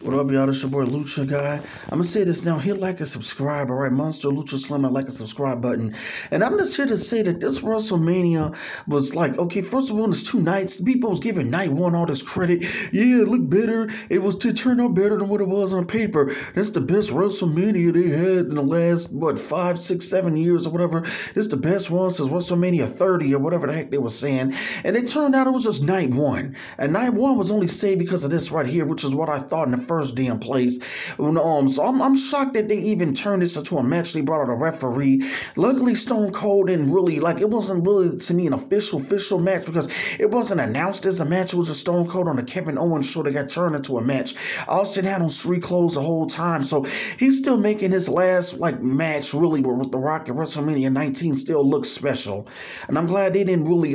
What up, y'all? This your boy Lucha guy. I'm gonna say this now. Hit like and subscribe, alright? Monster Lucha Slim, like and subscribe button. And I'm just here to say that this WrestleMania was like, okay, first of all, it's 2 nights. People was giving night one all this credit. Yeah, it looked better. It was to turn out better than what it was on paper. That's the best WrestleMania they had in the last, 5, 6, 7 years or whatever. It's the best one since WrestleMania 30 or whatever the heck they were saying. And it turned out it was just night one. And night one was only saved because of this right here, which is what I thought in the first damn place. So I'm shocked that they even turned this into a match. They brought out a referee. Luckily, Stone Cold didn't really, it wasn't really, to me, an official match because it wasn't announced as a match. It was just Stone Cold on the Kevin Owens show that got turned into a match. Austin had on street clothes the whole time, so he's still making his last, match, really, with The Rock at WrestleMania 19 still looks special. And I'm glad they didn't really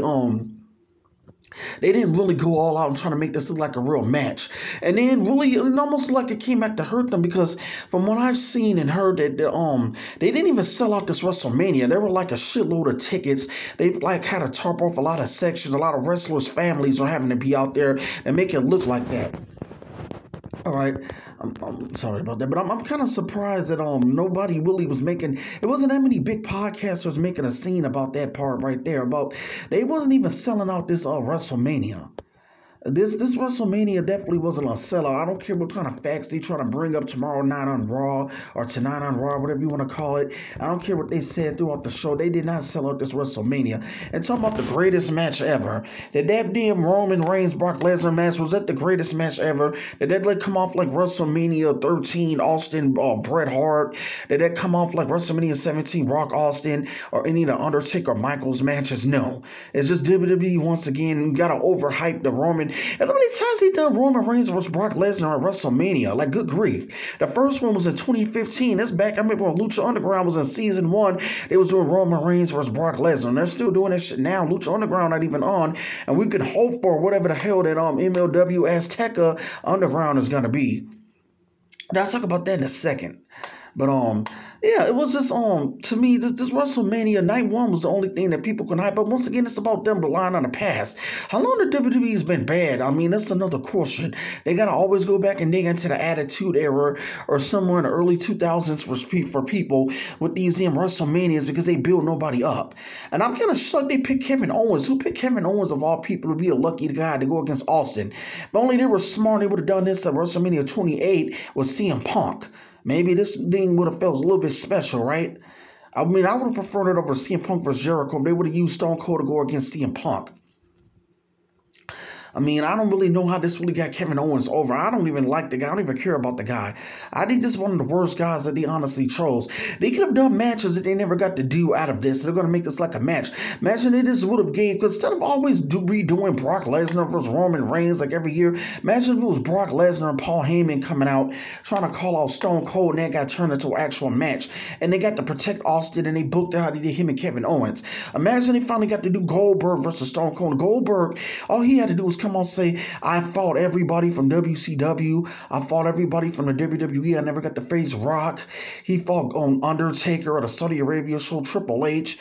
go all out and trying to make this look like a real match. And then really, it almost like it came back to hurt them because from what I've seen and heard that they didn't even sell out this WrestleMania. There were like a shitload of tickets. They had to tarp off a lot of sections. A lot of wrestlers' families are having to be out there and make it look like that. All right, I'm sorry about that, but I'm kind of surprised that nobody really was making. It wasn't that many big podcasters making a scene about that part right there. About they wasn't even selling out this WrestleMania. This WrestleMania definitely wasn't a sellout. I don't care what kind of facts they try to bring up tomorrow night on Raw or tonight on Raw, whatever you want to call it. I don't care what they said throughout the show. They did not sell out this WrestleMania. And talking about the greatest match ever. That damn Roman Reigns Brock Lesnar match, was that the greatest match ever? Did that come off like WrestleMania 13 Austin Bret Hart? Did that come off like WrestleMania 17 Rock Austin or any of the Undertaker Michaels matches? No. It's just WWE once again. You gotta overhype the Roman. And how many times he done Roman Reigns versus Brock Lesnar at WrestleMania? Good grief. The first one was in 2015. That's back, I remember when Lucha Underground was in season 1. They was doing Roman Reigns versus Brock Lesnar. And they're still doing that shit now. Lucha Underground not even on. And we can hope for whatever the hell that MLW Azteca Underground is going to be. Now, I'll talk about that in a second. But yeah, it was just to me, this WrestleMania night one was the only thing that people can hype. But once again, it's about them relying on the past. How long the WWE's been bad? I mean, that's another question. They gotta always go back and dig into the Attitude Era or somewhere in the early 2000s for people with these damn WrestleManias because they build nobody up. And I'm kind of shocked they picked Kevin Owens. Who picked Kevin Owens of all people to be a lucky guy to go against Austin? If only they were smart, they would have done this at WrestleMania 28 with CM Punk. Maybe this thing would have felt a little bit special, right? I mean, I would have preferred it over CM Punk versus Jericho if they would have used Stone Cold to go against CM Punk. I mean, I don't really know how this really got Kevin Owens over. I don't even like the guy. I don't even care about the guy. I think this is one of the worst guys that they honestly chose. They could have done matches that they never got to do out of this. They're going to make this like a match. Imagine they just would have gave, because instead of always redoing Brock Lesnar versus Roman Reigns like every year, imagine if it was Brock Lesnar and Paul Heyman coming out trying to call out Stone Cold and that got turned into an actual match. And they got to protect Austin and they booked out how they did him and Kevin Owens. Imagine they finally got to do Goldberg versus Stone Cold. Goldberg, all he had to do was come on and say, I fought everybody from WCW. I fought everybody from the WWE. I never got to face Rock. He fought on Undertaker at a Saudi Arabia show, Triple H.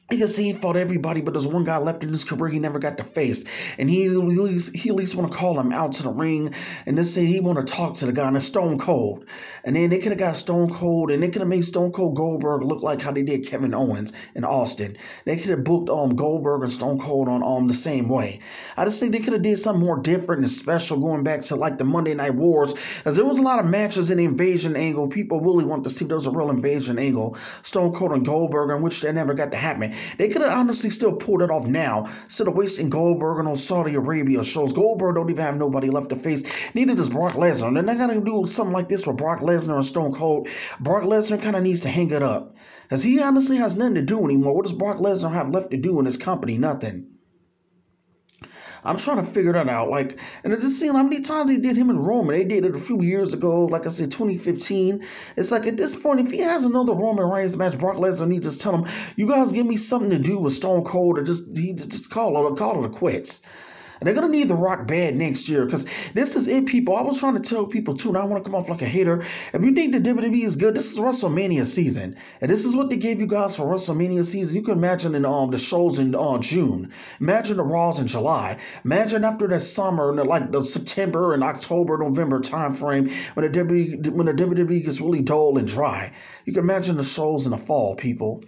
You can see he fought everybody, but there's one guy left in his career he never got to face. And he at least want to call him out to the ring. And they say he want to talk to the guy, and it's Stone Cold. And then they could have got Stone Cold, and they could have made Stone Cold Goldberg look like how they did Kevin Owens in Austin. They could have booked Goldberg and Stone Cold on the same way. I just think they could have did something more different and special going back to the Monday Night Wars. Because there was a lot of matches in the invasion angle. People really want to see if there was a real invasion angle. Stone Cold and Goldberg, in which that never got to happen. They could have honestly still pulled it off now instead of wasting Goldberg on those Saudi Arabia shows. Goldberg don't even have nobody left to face. Neither does Brock Lesnar. And they're not going to do something like this with Brock Lesnar and Stone Cold. Brock Lesnar kind of needs to hang it up. Because he honestly has nothing to do anymore. What does Brock Lesnar have left to do in his company? Nothing. I'm trying to figure that out. And it just seemed how many times they did him in Roman. They did it a few years ago, like I said, 2015. It's at this point, if he has another Roman Reigns match, Brock Lesnar needs to just tell him, you guys give me something to do with Stone Cold, or just call it quits. And they're gonna need The Rock bad next year because this is it, people. I was trying to tell people too, and I want to come off like a hater. If you think the WWE is good, this is WrestleMania season, and this is what they gave you guys for WrestleMania season. You can imagine in the shows in June, imagine the Raws in July, imagine after that summer, like the September and October, November time frame when the WWE gets really dull and dry. You can imagine the shows in the fall, people.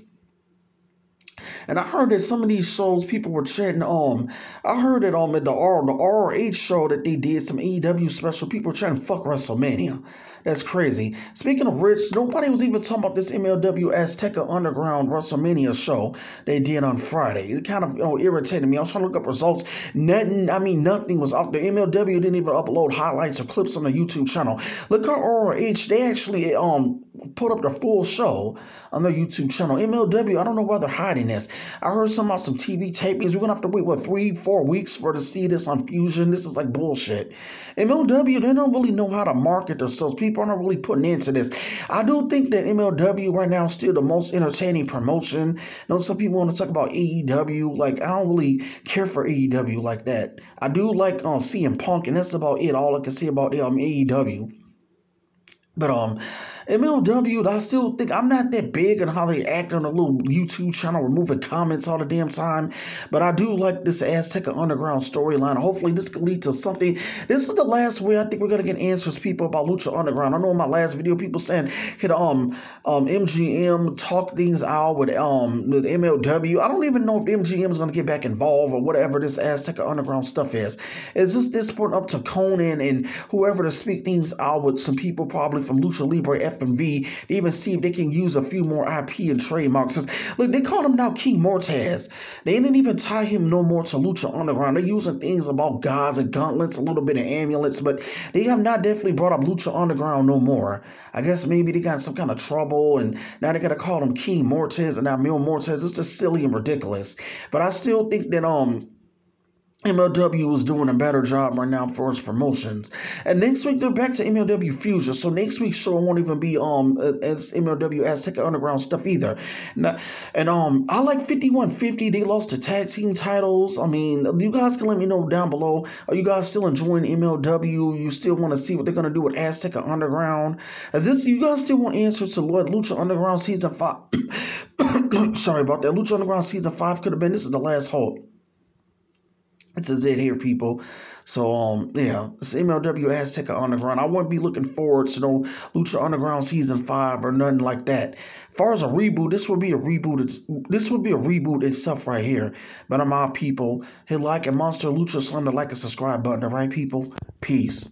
And I heard that some of these shows people were chanting. I heard that at the ROH show that they did some AEW special. People were chanting "fuck WrestleMania." That's crazy. Speaking of which, nobody was even talking about this MLW Azteca Underground WrestleMania show they did on Friday. It kind of irritated me. I was trying to look up results. Nothing was out there. MLW didn't even upload highlights or clips on the YouTube channel. Look at ROH. They actually put up the full show on their YouTube channel. MLW, I don't know why they're hiding this. I heard some about some TV tapings. We're gonna have to wait 3-4 weeks for to see this on Fusion. This is like bullshit. MLW, they don't really know how to market themselves. People aren't really putting into this. I do think that MLW right now is still the most entertaining promotion. You know, some people want to talk about AEW. Like, I don't really care for AEW like that. I do like CM Punk, and that's about it. All I can say about AEW. But MLW, I still think I'm not that big on how they act on a little YouTube channel, removing comments all the damn time. But I do like this Azteca Underground storyline. Hopefully, this could lead to something. This is the last way I think we're gonna get answers, people, about Lucha Underground. I know in my last video, people saying could MGM talk things out with MLW. I don't even know if MGM is gonna get back involved or whatever this Azteca Underground stuff is. It's just this point up to Conan and whoever to speak things out with some people probably from Lucha Libre FMV to even see if they can use a few more IP and trademarks. Look, they call him now King Mortez. They didn't even tie him no more to Lucha Underground. They're using things about gods and gauntlets, a little bit of amulets, but they have not definitely brought up Lucha Underground no more. I guess maybe they got some kind of trouble, and now they got to call him King Mortez and now Mil Mortez. It's just silly and ridiculous. But I still think that MLW is doing a better job right now for its promotions. And next week they're back to MLW Fusion. So next week's show won't even be as MLW Azteca Underground stuff either. And I like 5150. They lost the tag team titles. I mean, you guys can let me know down below. Are you guys still enjoying MLW? You still want to see what they're gonna do with Azteca Underground? You guys still want answers to what Lucha Underground season 5? Sorry about that. Lucha Underground season 5 could have been. This is the last hope. This is it here, people. So, yeah, it's MLW Azteca Underground. I wouldn't be looking forward to no Lucha Underground Season 5 or nothing like that. As far as a reboot, this would be a reboot. This would be a reboot itself right here. But my people, hit like and Monster Lucha Slam the like and subscribe button, all right, people? Peace.